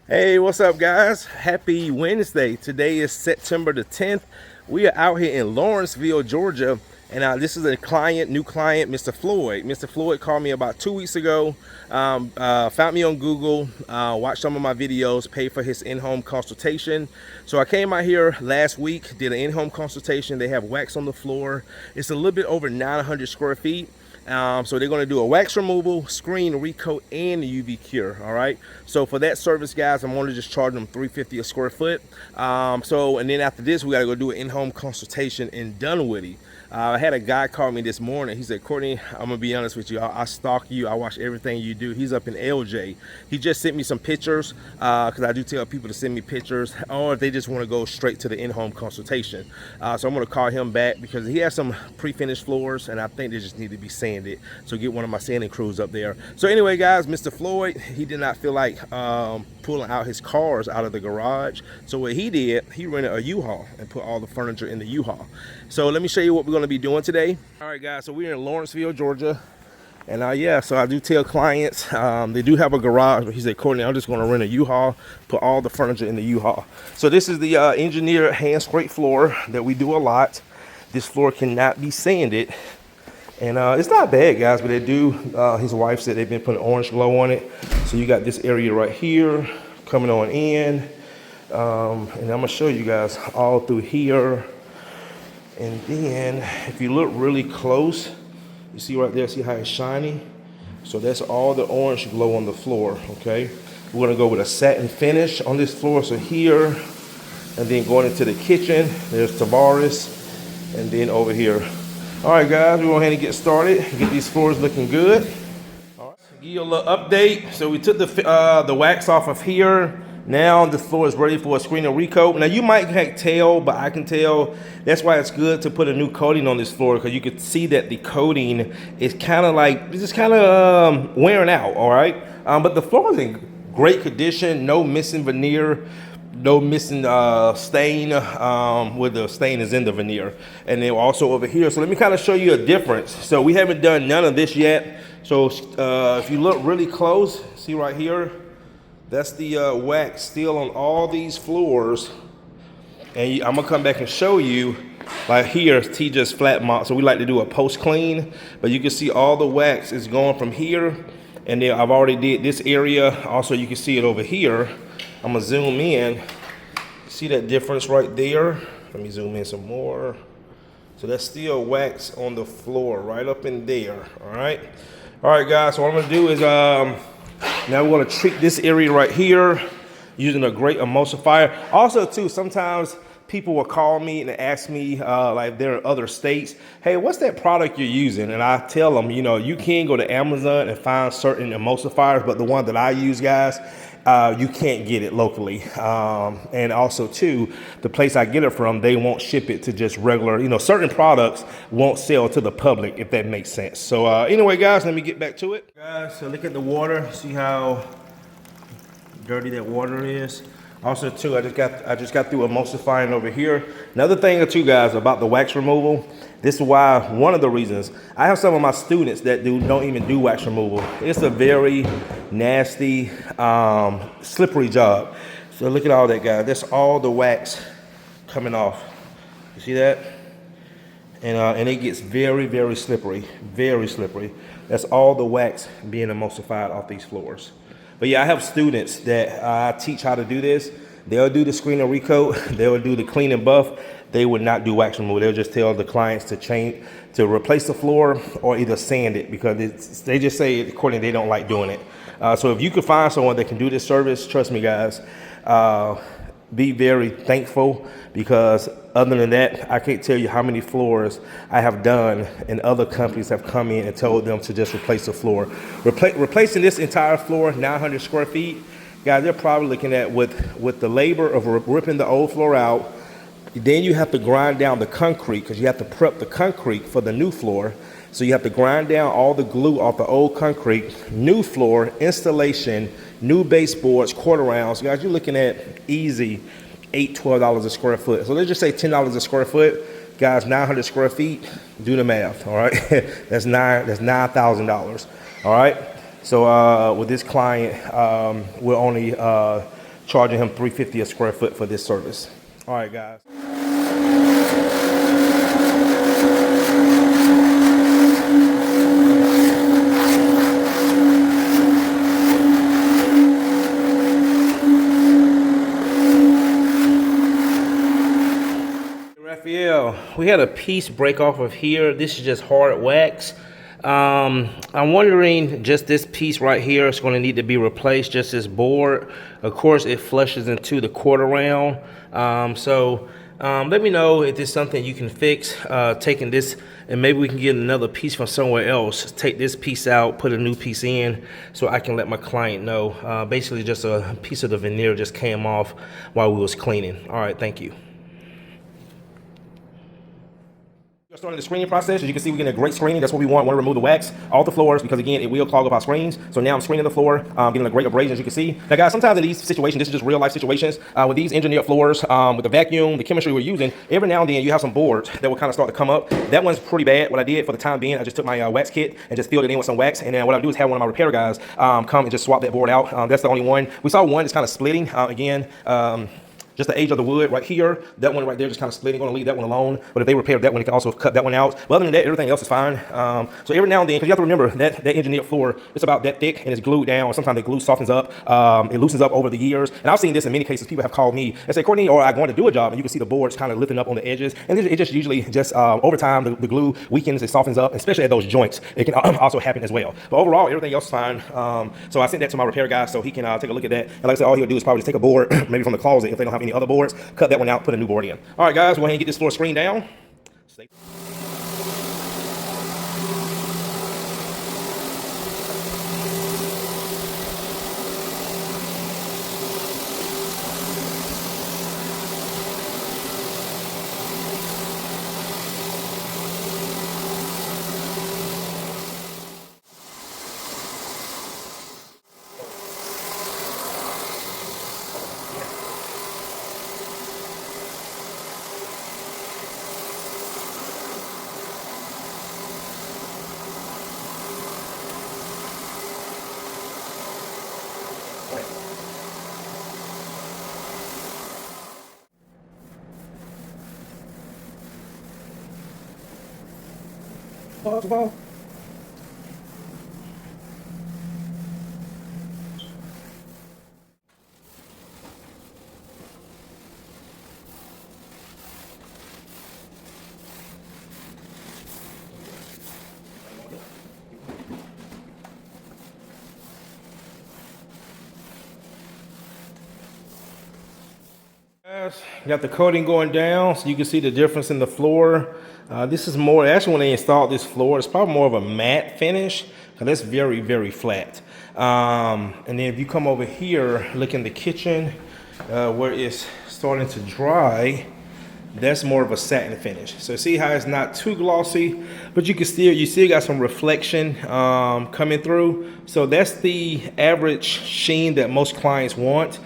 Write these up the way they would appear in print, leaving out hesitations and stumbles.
Hey, what's up, guys? Happy Wednesday. Today is September the 10th. We are out here in Lawrenceville, Georgia, and this is a new client, Mr. Floyd. Mr. Floyd called me about 2 weeks ago, found me on Google, watched some of my videos, paid for his in-home consultation. So I came out here last week, did an in-home consultation. They have wax on the floor. It's a little bit over 900 square feet. So they're going to do a wax removal, screen, recoat, and UV cure. All right. So for that service, guys, I'm only just charging them $350 a square foot. And then after this, we got to go do an in-home consultation in Dunwoody. I had a guy call me this morning. He said, Courtney, I'm gonna be honest with you. I stalk you. I watch everything you do. He's up in LJ. He just sent me some pictures because I do tell people to send me pictures, or if they just want to go straight to the in-home consultation. So I'm gonna call him back because he has some pre-finished floors, and I think they just need to be sanded. So get one of my sanding crews up there. So anyway, guys, Mr. Floyd, he did not feel like pulling out his cars out of the garage. So what he did, he rented a U-Haul and put all the furniture in the U-Haul. So let me show you what we're going to be doing today. All right, guys, so we're in Lawrenceville, Georgia. And yeah, so I do tell clients, they do have a garage, but he said, Courtney, I'm just going to rent a U-Haul, put all the furniture in the U-Haul. So this is the engineered hand scrape floor that we do a lot. This floor cannot be sanded. And it's not bad, guys, but they do, his wife said they've been putting orange glow on it. So you got this area right here coming on in. And I'm gonna show you guys all through here. And then if you look really close, you see right there, see how it's shiny? So that's all the orange glow on the floor, okay? We're gonna go with a satin finish on this floor. So here, and then going into the kitchen, there's Tavares, and then over here. All right, guys, we're going to go ahead and get started. Get these floors looking good. All right, give you a little update. So we took the wax off of here. Now the floor is ready for a screen and recoat. Now you might can't tell, but I can tell. That's why it's good to put a new coating on this floor, because you can see that the coating is kind of like, it's just kind of wearing out, all right? But the floor is in great condition, no missing veneer. No missing stain where the stain is in the veneer. And then also over here. So let me kind of show you a difference. So we haven't done none of this yet. So if you look really close, see right here, that's the wax still on all these floors. And I'm gonna come back and show you, like here, T just flat mop. So we like to do a post clean, but you can see all the wax is going from here. And then I've already did this area. Also, you can see it over here. I'm gonna zoom in. See that difference right there? Let me zoom in some more. So that's still wax on the floor right up in there. All right, guys. So what I'm gonna do is now we're gonna treat this area right here using a great emulsifier. Also, too, sometimes people will call me and ask me, like they're in other states, hey, what's that product you're using? And I tell them, you know, you can go to Amazon and find certain emulsifiers, but the one that I use, guys, you can't get it locally. And also, too, the place I get it from, they won't ship it to just regular, you know, certain products won't sell to the public, if that makes sense. So anyway, guys, let me get back to it. Guys, so look at the water. See how dirty that water is? Also, too, I just got through emulsifying over here. Another thing or two, guys, about the wax removal. This is why, one of the reasons, I have some of my students that don't even do wax removal. It's a very nasty, slippery job. So look at all that, guys. That's all the wax coming off. You see that? And it gets very, very slippery, very slippery. That's all the wax being emulsified off these floors. But yeah, I have students that I teach how to do this. They'll do the screen and recoat. They'll do the clean and buff. They would not do wax removal. They'll just tell the clients to replace the floor or either sand it, because they just say, according, they don't like doing it. So if you could find someone that can do this service, trust me, guys, be very thankful, because other than that, I can't tell you how many floors I have done and other companies have come in and told them to just replace the floor. Replacing this entire floor, 900 square feet, guys, they're probably looking at, with the labor of ripping the old floor out, then you have to grind down the concrete, because you have to prep the concrete for the new floor. So you have to grind down all the glue off the old concrete, new floor, installation, new baseboards, quarter rounds. Guys, you're looking at easy $12 a square foot. So let's just say $10 a square foot. Guys, 900 square feet, do the math, all right? That's $9,000, all right? So with this client, we're only charging him $350 a square foot for this service. All right, guys. Raphael, we had a piece break off of here. This is just hard wax. I'm wondering, just this piece right here is going to need to be replaced, just this board. Of course, it flushes into the quarter round. Let me know if there's something you can fix, taking this, and maybe we can get another piece from somewhere else. Take this piece out, put a new piece in, so I can let my client know. Basically, just a piece of the veneer just came off while we was cleaning. All right, thank you. Starting the screening process. As you can see, we're getting a great screening. That's what we want. We want to remove the wax off the floors because, again, it will clog up our screens. So now I'm screening the floor, getting a great abrasion, as you can see. Now, guys, sometimes in these situations, this is just real life situations, with these engineered floors, with the vacuum, the chemistry we're using, every now and then you have some boards that will kind of start to come up. That one's pretty bad. What I did for the time being, I just took my wax kit and just filled it in with some wax. And then what I do is have one of my repair guys come and just swap that board out. That's the only one. We saw one that's kind of splitting. Just the age of the wood right here. That one right there just kind of splitting. Going to leave that one alone. But if they repair that one, they can also cut that one out. But other than that, everything else is fine. So every now and then, because you have to remember that engineered floor, it's about that thick and it's glued down. Sometimes the glue softens up. It loosens up over the years. And I've seen this in many cases. People have called me and say, Courtney, or I'm going to do a job, and you can see the boards kind of lifting up on the edges. And it just usually just over time, the glue weakens, it softens up, especially at those joints. It can also happen as well. But overall, everything else is fine. So I sent that to my repair guy so he can take a look at that. And like I said, all he'll do is probably just take a board, maybe from the closet if they don't have any other boards, cut that one out, put a new board in. All right, guys, go ahead and get this floor screened down. Ball. Got the coating going down, so you can see the difference in the floor. This is more, actually when they installed this floor, it's probably more of a matte finish, because that's very, very flat. And then if you come over here, look in the kitchen, where it's starting to dry, that's more of a satin finish. So see how it's not too glossy, but you still got some reflection coming through. So that's the average sheen that most clients want,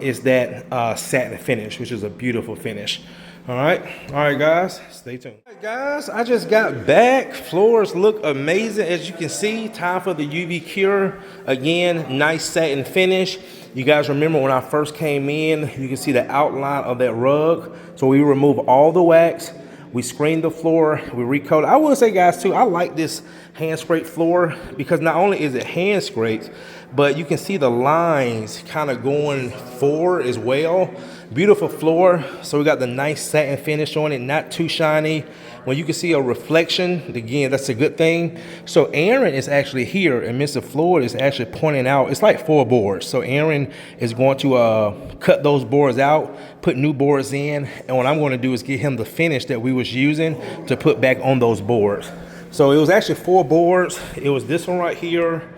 is that satin finish, which is a beautiful finish. All right, guys, stay tuned. All right, guys, I just got back. Floors look amazing, as you can see. Time for the UV cure. Again, nice satin finish. You guys remember when I first came in, you can see the outline of that rug. So we remove all the wax. We screen the floor, we recoat. I will say, guys, too, I like this hand scraped floor because not only is it hand scraped, but you can see the lines kind of going forward as well. Beautiful floor. So we got the nice satin finish on it, not too shiny. When you can see a reflection, again, that's a good thing. So Aaron is actually here, and Mr. Floyd is actually pointing out, it's like 4 boards. So Aaron is going to cut those boards out, put new boards in, and what I'm going to do is get him the finish that we was using to put back on those boards. So it was actually 4 boards. It was this one right here.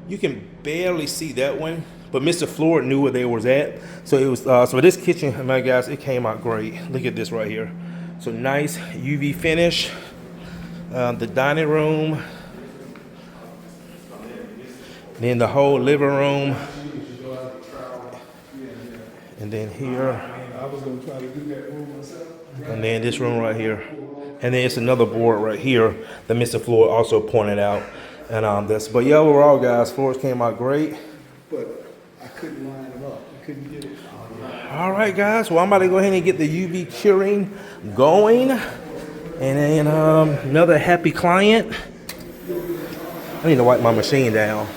You can barely see that one, but Mr. Floyd knew where they was at. So it was so this kitchen, my guys, it came out great. Look at this right here. So nice UV finish. The dining room, then the whole living room, and then here, and then this room right here, and then it's another board right here that Mr. Floyd also pointed out. And but yeah, overall, guys, floors came out great. But I couldn't line them up. You couldn't get it. All right, guys. Well, I'm about to go ahead and get the UV curing going. And then another happy client. I need to wipe my machine down.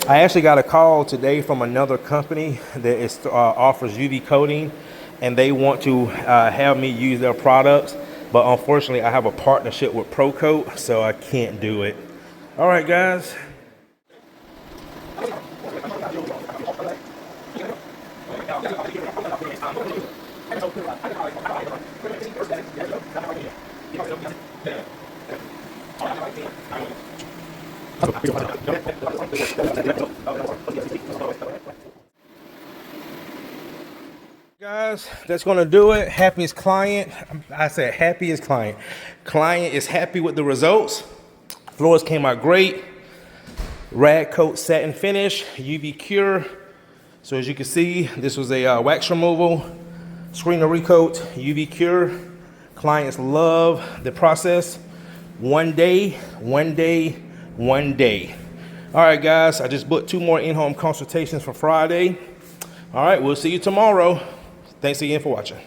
I actually got a call today from another company that offers UV coating, and they want to have me use their products. But unfortunately, I have a partnership with Procoat, so I can't do it. All right, guys. Guys, that's gonna do it. Happiest client. I said happiest client. Client is happy with the results. Floors came out great. Rag coat satin finish, UV cure. So as you can see, this was a wax removal, screener recoat, UV cure. Clients love the process. One day, one day, one day. All right, guys, I just booked 2 more in-home consultations for Friday. All right, we'll see you tomorrow. Thanks again for watching.